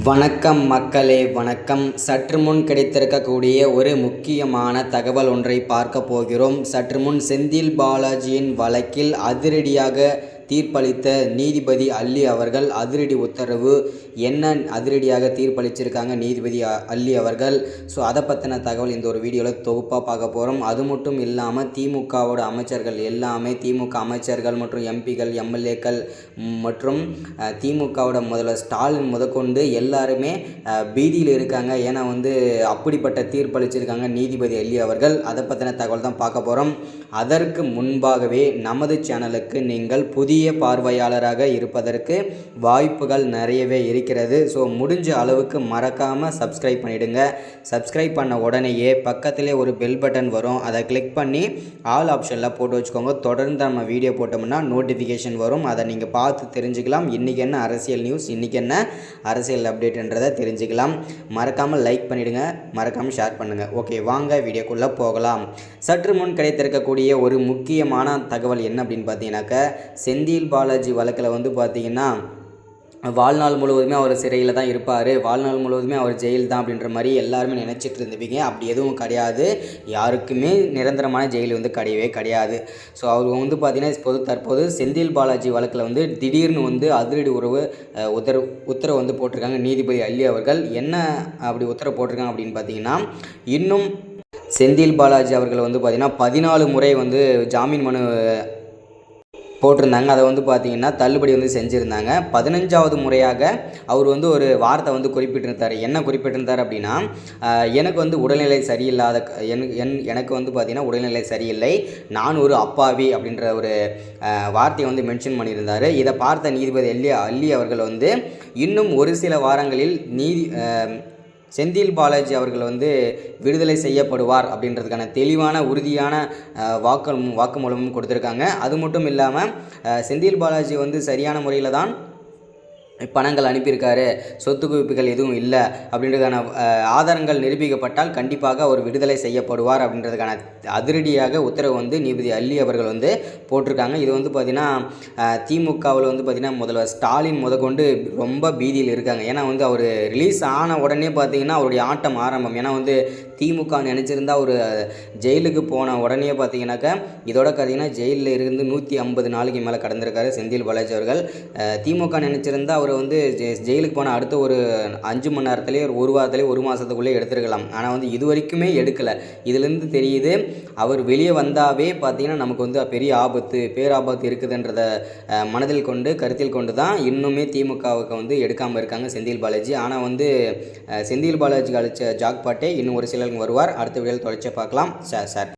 வணக்கம் மக்களே, வணக்கம். சற்று முன் கிடைத்திருக்கக்கூடிய ஒரு முக்கியமான தகவல் ஒன்றை பார்க்க போகிறோம். சற்று முன் செந்தில் பாலாஜியின் வழக்கில் அதிரடியாக தீர்ப்பளித்த நீதிபதி அல்லி அவர்கள் அதிரடி உத்தரவு. என்ன அதிரடியாக தீர்ப்பளிச்சிருக்காங்க நீதிபதி அல்லி அவர்கள்? ஸோ அதை பற்றின தகவல் இந்த ஒரு வீடியோவில் தொகுப்பாக பார்க்க போகிறோம். அது மட்டும் இல்லாமல் திமுகவோட அமைச்சர்கள் எல்லாமே, திமுக அமைச்சர்கள் மற்றும் எம்பிகள், எம்எல்ஏக்கள் மற்றும் திமுகவோட முதல்வர் ஸ்டாலின் முதற்கொண்டு எல்லாருமே பீதியில் இருக்காங்க. ஏன்னா அப்படிப்பட்ட தீர்ப்பளிச்சிருக்காங்க நீதிபதி அல்லி அவர்கள். அதை பற்றின தகவல் தான் பார்க்க போகிறோம். அதற்கு முன்பாகவே நமது சேனலுக்கு நீங்கள் புதிய பார்வையாளராக இருப்பதற்கு வாய்ப்புகள் நிறையவே இருக்கிறது. ஸோ முடிஞ்ச அளவுக்கு மறக்காமல் சப்ஸ்கிரைப் பண்ணிவிடுங்க. சப்ஸ்கிரைப் பண்ண உடனேயே பக்கத்திலே ஒரு பெல் பட்டன் வரும். அதை கிளிக் பண்ணி ஆல் ஆப்ஷனில் போட்டு வச்சுக்கோங்க. தொடர்ந்து நம்ம வீடியோ போட்டோம்னா நோட்டிஃபிகேஷன் வரும். அதை நீங்கள் பார்த்து தெரிஞ்சுக்கலாம். இன்றைக்கி என்ன அரசியல் நியூஸ், இன்றைக்கி என்ன அரசியல் அப்டேட்ன்றதை தெரிஞ்சுக்கலாம். மறக்காமல் லைக் பண்ணிவிடுங்க, மறக்காமல் ஷேர் பண்ணுங்கள். ஓகே, வாங்க வீடியோக்குள்ளே போகலாம். சற்று முன் கிடைத்திருக்கக்கூடிய ஒரு முக்கியமான தகவல் என்ன அப்படின்னு பார்த்தீங்கன்னாக்கா, செந்தில் பாலாஜி வழக்கில் பார்த்தீங்கன்னா வாழ்நாள் முழுவதுமே அவர் சிறையில் தான் இருப்பார், வாழ்நாள் முழுவதுமே அவர் ஜெயில் தான் அப்படின்ற மாதிரி எல்லாருமே நினச்சிட்டு இருந்துப்பீங்க. அப்படி எதுவும் கிடையாது. யாருக்குமே நிரந்தரமான ஜெயில் கிடையவே கிடையாது. ஸோ அவர் பார்த்தீங்கன்னா தற்போது செந்தில் பாலாஜி வழக்கில் திடீர்னு அதிரடி உத்தரவு போட்டிருக்காங்க நீதிபதி அல்லி அவர்கள். என்ன அப்படி உத்தரவு போட்டிருக்காங்க அப்படின்னு பார்த்தீங்கன்னா, இன்னும் செந்தில் பாலாஜி அவர்கள் பார்த்திங்கன்னா 14 முறை ஜாமீன் மனு போட்டிருந்தாங்க. அதை பார்த்தீங்கன்னா தள்ளுபடி செஞ்சுருந்தாங்க. 15வது முறையாக அவர் ஒரு வார்த்தை குறிப்பிட்டிருந்தார். என்ன குறிப்பிட்டிருந்தார் அப்படின்னா, எனக்கு உடல்நிலை சரியில்லாத எனக்கு பார்த்தீங்கன்னா உடல்நிலை சரியில்லை, நான் ஒரு அப்பாவி அப்படின்ற ஒரு வார்த்தையை மென்ஷன் பண்ணியிருந்தார். இதை பார்த்த நீதிபதி அல்லி அவர்கள் இன்னும் ஒரு சில வாரங்களில் செந்தில் பாலாஜி அவர்கள் விடுதலை செய்யப்படுவார் அப்படின்றதுக்கான தெளிவான உறுதியான வாக்குமூலமும் கொடுத்துருக்காங்க. அது மட்டும் இல்லாமல் செந்தில் பாலாஜி சரியான முறையில் தான் பணங்கள் அனுப்பியிருக்காரு, சொத்து குவிப்புகள் எதுவும் இல்லை அப்படின்றதுக்கான ஆதாரங்கள் நிரூபிக்கப்பட்டால் கண்டிப்பாக அவர் விடுதலை செய்யப்படுவார் அப்படின்றதுக்கான அதிரடியாக உத்தரவு நீதிபதி அல்லி அவர்கள் போட்டிருக்காங்க. இது பார்த்திங்கன்னா திமுகவில் பார்த்திங்கன்னா முதல்வர் ஸ்டாலின் முதற்கொண்டு ரொம்ப பீதியில் இருக்காங்க. ஏன்னா அவர் ரிலீஸ் ஆன உடனே பார்த்திங்கன்னா அவருடைய ஆட்டம் ஆரம்பம். ஏன்னா திமுக நினச்சிருந்தால் ஒரு ஜெயிலுக்கு போன உடனே பார்த்தீங்கன்னாக்கா இதோட பார்த்தீங்கன்னா ஜெயிலில் இருந்து 150 நாளைக்கு மேலே கடந்திருக்காரு செந்தில் பாலாஜி அவர்கள். திமுக நினச்சிருந்தால் அவர் ஜெயிலுக்கு போன அடுத்த ஒரு 5 மணி நேரத்துலேயே, ஒரு வாரத்துலேயே, ஒரு மாதத்துக்குள்ளே எடுத்துருக்கலாம். ஆனால் இது வரைக்குமே எடுக்கலை. இதுலேருந்து தெரியுது அவர் வெளியே வந்தாவே பார்த்தீங்கன்னா நமக்கு பெரிய பேராபத்து இருக்குதுன்றதை மனதில் கொண்டு, கருத்தில் கொண்டு தான் இன்னுமே திமுகவுக்கு எடுக்காமல் இருக்காங்க செந்தில் பாலாஜி. ஆனால் செந்தில் பாலாஜி அளித்த ஜாக்பாட்டே இன்னும் ஒரு சிலருக்கு வருவார். அடுத்த வீடியோவில் தொடர்ச்சியாக பார்க்கலாம். சார்